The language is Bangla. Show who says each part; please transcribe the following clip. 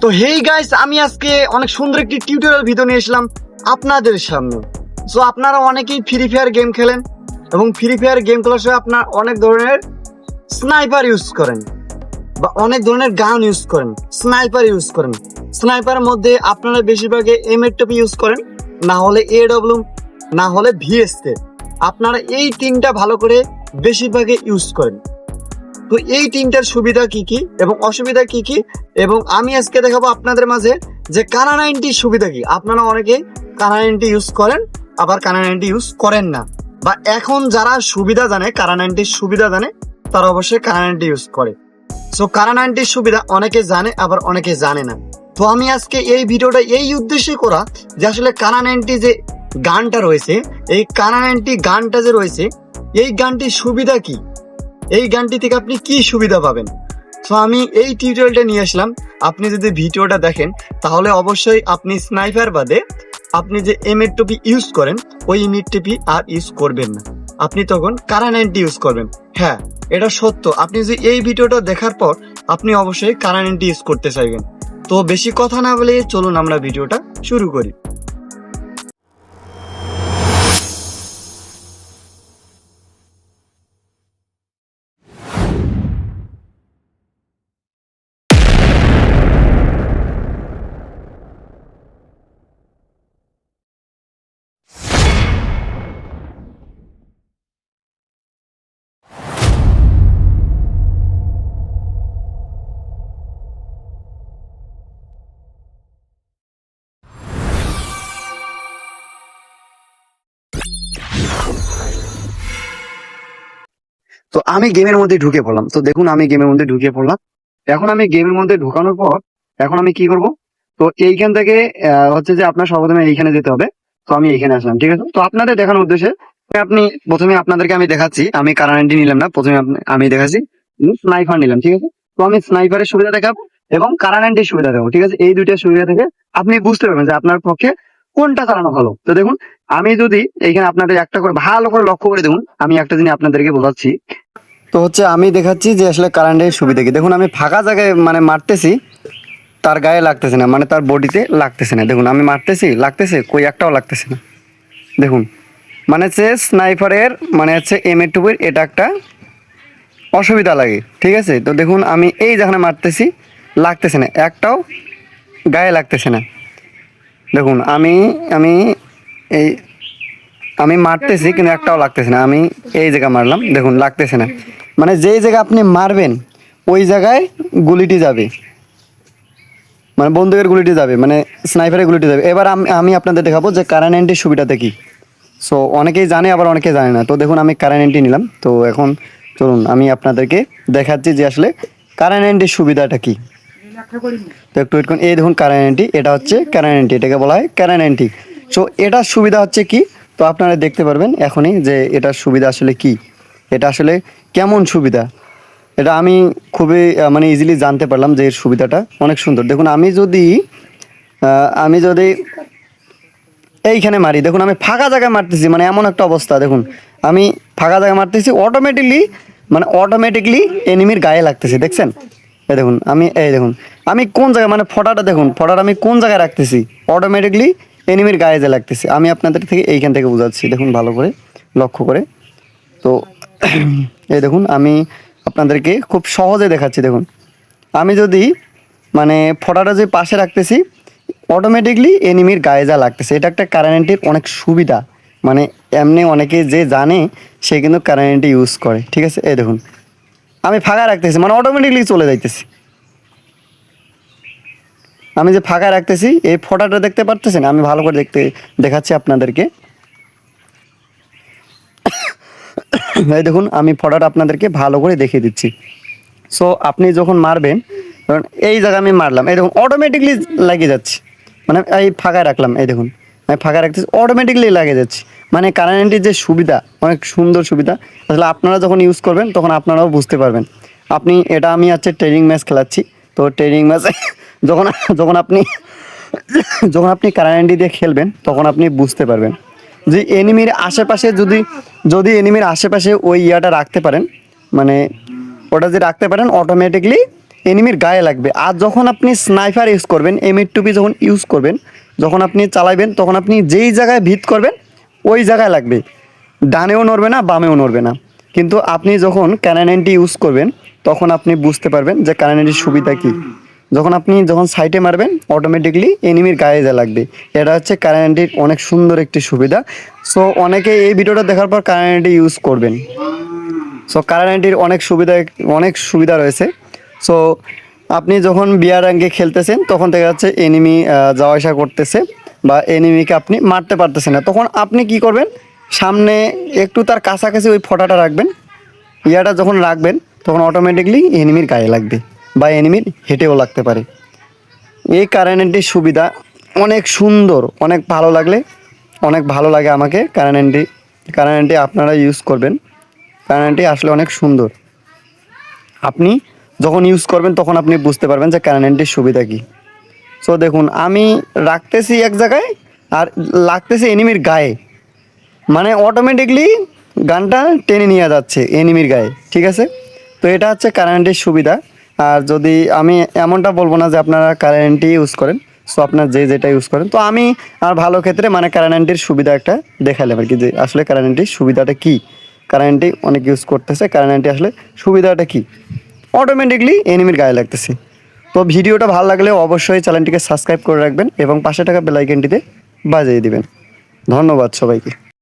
Speaker 1: তো হেই গাইস, আমি আজকে অনেক সুন্দর একটি টিউটোরিয়াল ভিডিও নিয়ে এসলাম আপনাদের সামনে। সো আপনারা অনেকেই ফ্রি ফায়ার গেম খেলেন এবং ফ্রি ফায়ার গেম খেলার সময় আপনার অনেক ধরনের স্নাইপার ইউজ করেন বা অনেক ধরনের গান ইউজ করেন, স্নাইপার ইউজ করেন। স্নাইপারের মধ্যে আপনারা বেশিরভাগে এম8 ইউজ করেন, না হলে AW, না হলে VSK। আপনারা এই তিনটা ভালো করে বেশিরভাগে ইউজ করেন। তো এই তিনটার সুবিধা কি কি এবং অসুবিধা কি কি, এবং আমি আজকে দেখাবো আপনাদের মাঝে যে কানা 90 সুবিধা কি। আপনারা অনেকে কানা 90 ইউজ করেন, আবার কানা 90 ইউজ করেন না, বা এখন যারা সুবিধা জানে, কানা 90 সুবিধা জানে, তারা অবশ্যই কানা 90 ইউজ করে। সো কানা 90 সুবিধা অনেকে জানে, আবার অনেকে জানে না। তো আমি আজকে এই ভিডিওটা এই উদ্দেশ্যে করা যে আসলে কানা 90 যে গানটা রয়েছে, এই কানা 90 গানটা যে রয়েছে, এই গানটির সুবিধা কি, এই গানটি থেকে আপনি কি সুবিধা পাবেন। তো আমি এই টিউটোরিয়ালটা নিয়ে আসলাম। আপনি যদি ভিডিওটা দেখেন তাহলে অবশ্যই আপনি স্নাইপার বাদে আপনি যে M8 ইউজ করেন ওই M8 আর ইউজ করবেন না, আপনি তখন কানা 90 ইউজ করবেন। হ্যাঁ, এটা সত্য। আপনি যদি এই ভিডিওটা দেখার পর আপনি অবশ্যই কানা 90 ইউজ করতে চাইবেন। তো বেশি কথা না বলে চলুন আমরা ভিডিওটা শুরু করি। তো আমি গেমের মধ্যে ঢুকে পড়লাম। তো দেখুন, আমি গেমের মধ্যে ঢুকে পড়লাম। এখন আমি গেমের মধ্যে ঢুকানোর পর এখন আমি কি করব, তো এইখান থেকে হচ্ছে যে আপনার সর্বপ্রথমে এইখানে যেতে হবে। তো আমি এইখানে আসলাম, ঠিক আছে। তো আপনাদের দেখানোর উদ্দেশ্যে আপনি প্রথমে আপনাদেরকে আমি দেখাচ্ছি, আমি কারা 90 নিলাম না, প্রথমে আমি দেখাচ্ছি স্নাইপার নিলাম, ঠিক আছে। তো আমি স্নাইপারের সুবিধা দেখাবো এবং কারা 90 সুবিধা দেখাবো, ঠিক আছে। এই দুইটা সুবিধা থেকে আপনি বুঝতে পারবেন যে আপনার পক্ষে কোনটা চালানো ভালো। তো দেখুন, আমি যদি এইখানে আপনাদের একটা করে ভালো করে লক্ষ্য করে দেখুন, আমি একটা জিনিস আপনাদেরকে বোঝাচ্ছি। তো হচ্ছে আমি দেখাচ্ছি যে আসলে কারেন্টের সুবিধা কি। দেখুন, আমি ফাঁকা জায়গায় মানে মারতেছি, তার গায়ে লাগতেছে না, মানে তার বডিতে লাগতেছে না। দেখুন, আমি মারতেছি, লাগতেছে, কই একটাও লাগতেছে না। দেখুন, মানে হচ্ছে স্নাইপারের মানে হচ্ছে M8 এটা একটা অসুবিধা লাগে, ঠিক আছে। তো দেখুন, আমি এই যেখানে মারতেছি লাগতেছে না, একটাও গায়ে লাগতেছে না। দেখুন, আমি আমি এই আমি মারতেছি কিন্তু একটাও লাগতেছে না। আমি এই জায়গা মারলাম, দেখুন লাগতেছে না। মানে যেই জায়গা আপনি মারবেন ওই জায়গায় গুলিটি যাবে, মানে বন্দুকের গুলিটি যাবে, মানে স্নাইপারের গুলিটি যাবে। এবার আমি আপনাদের দেখাবো যে কারা 90 সুবিধাটা কি। সো অনেকেই জানে, আবার অনেকে জানে না। তো দেখুন, আমি কারা 90 নিলাম। তো এখন চলুন আমি আপনাদেরকে দেখাচ্ছি যে আসলে কারা 90 সুবিধাটা কি। তো একটু ওয়েট করুন। এই দেখুন কারা 90, এটা হচ্ছে কারা 90, এটাকে বলা হয় কারা 90। সো এটার সুবিধা হচ্ছে কি, তো আপনারা দেখতে পারবেন এখনই যে এটার সুবিধা আসলে কি, এটা আসলে কেমন সুবিধা। এটা আমি খুবই মানে ইজিলি জানতে পারলাম যে এর সুবিধাটা অনেক সুন্দর। দেখুন, আমি যদি এইখানে মারি, দেখুন আমি ফাঁকা জায়গায় মারতেছি, মানে এমন একটা অবস্থা। দেখুন, আমি ফাঁকা জায়গায় মারতেছি, অটোমেটিকলি এনিমির গায়ে লাগতেছে, দেখছেন। এই দেখুন আমি কোন জায়গায়, মানে ফটাটা দেখুন, ফটাটা আমি কোন জায়গায় রাখতেছি, অটোমেটিকলি এনিমির গায়ে যে লাগতেছে। আমি আপনাদের থেকে এইখান থেকে বোঝাচ্ছি, দেখুন ভালো করে লক্ষ্য করে। তো এই দেখুন, আমি আপনাদেরকে খুব সহজে দেখাচ্ছি। দেখুন, আমি যদি মানে ফটাটা যে পাশে রাখতেছি, অটোমেটিকলি এনিমির গায়ে যা লাগতেছে। এটা একটা কারেন্টের অনেক সুবিধা, মানে এমনি অনেকে যে জানে সে কিন্তু কারেন্টটি ইউজ করে, ঠিক আছে। এই দেখুন, আমি ফাঁকা রাখতেছি, মানে অটোমেটিকলি চলে যাইতেছি। আমি যে ফাঁকা রাখতেছি, এই ফটোটা দেখতে পারতেছেন, আমি ভালো করে দেখাচ্ছি আপনাদেরকে। এই দেখুন, আমি ফটোটা আপনাদেরকে ভালো করে দেখিয়ে দিচ্ছি। সো আপনি যখন মারবেন, কারণ এই জায়গায় আমি মারলাম, এই দেখুন অটোমেটিকলি লাগিয়ে যাচ্ছে। মানে এই ফাঁকায় রাখলাম, এই দেখুন আমি ফাঁকা রাখতেছি, অটোমেটিকলি লাগিয়ে যাচ্ছে। মানে কারেন্টের যে সুবিধা, অনেক সুন্দর সুবিধা। আসলে আপনারা যখন ইউজ করবেন তখন আপনারাও বুঝতে পারবেন। আমি হচ্ছে ট্রেনিং ম্যাচ খেলাচ্ছি। তো ট্রেনিং ম্যাচে যখন যখন আপনি যখন আপনি কারেন্টি দিয়ে খেলবেন তখন আপনি বুঝতে পারবেন যে এনিমির আশেপাশে যদি এনিমির আশেপাশে ওই ইয়াটা রাখতে পারেন, মানে ওটা যে রাখতে পারেন, অটোমেটিকলি এনিমির গায়ে লাগবে। আর যখন আপনি স্নাইপার ইউজ করবেন, M8 যখন ইউজ করবেন, যখন আপনি চালাবেন তখন আপনি যেই জায়গায় ভিট করবেন ওই জায়গায় লাগবে, ডানেও নড়বে না বামেও নড়বে না। কিন্তু আপনি যখন ক্যানান 90 ইউজ করবেন তখন আপনি বুঝতে পারবেন যে ক্যানান 90 সুবিধা কী। যখন সাইটে মারবেন অটোমেটিকলি এনিমির গায়ে যা লাগবে। এটা হচ্ছে ক্যানান 90 অনেক সুন্দর একটি সুবিধা। সো অনেকে এই ভিডিওটা দেখার পর ক্যানান 90 ইউজ করবেন। সো ক্যানান 90 অনেক সুবিধা রয়েছে। সো আপনি যখন বিয়ার র্যাঙ্কে খেলতেছেন তখন দেখা যাচ্ছে এনিমি যাওয়া আসা করতেছে বা এনিমিকে আপনি মারতে পারতেছেন না, তখন আপনি কি করবেন, সামনে একটু তার কাছাকাছি ওই ফোঁটাটা রাখবেন। ইয়াটা যখন রাখবেন তখন অটোমেটিকলি এনিমির গায়ে লাগবে বা এনিমির হেঁটেও লাগতে পারে। এই কারেন্টের সুবিধা অনেক সুন্দর, অনেক ভালো লাগে আমাকে। কারেন্টটি আপনারা ইউজ করবেন। কারেন্টটি আসলে অনেক সুন্দর। আপনি যখন ইউজ করবেন তখন আপনি বুঝতে পারবেন যে কারেন্টের সুবিধা কী। সো দেখুন আমি রাখতেছি এক জায়গায় আর লাগতেছে এনিমির গায়ে, মানে অটোমেটিকলি গানটা টেনে নিয়ে যাচ্ছে এনিমির গায়ে, ঠিক আছে। তো এটা হচ্ছে কারেন্টের সুবিধা। আর যদি আমি এমনটা বলবো না যে আপনারা কারেন্টই ইউজ করেন, সো আপনার যেটা ইউজ করেন। তো আমি আর ভালো ক্ষেত্রে মানে কারেন্টের সুবিধা একটা দেখালাম আর কি, যে আসলে কারেন্টের সুবিধাটা কী। কারেন্টই অনেক ইউজ করতেছে, কারেন্টই আসলে সুবিধাটা কী, অটোমেটিকলি এনিমির গায়ে লাগতেছে। তো ভিডিওটা ভালো লাগলে অবশ্যই চ্যানেলটিকে সাবস্ক্রাইব করে রাখবেন এবং পাশে থাকা বেল আইকনটিতে বাজিয়ে দিবেন। ধন্যবাদ সবাইকে।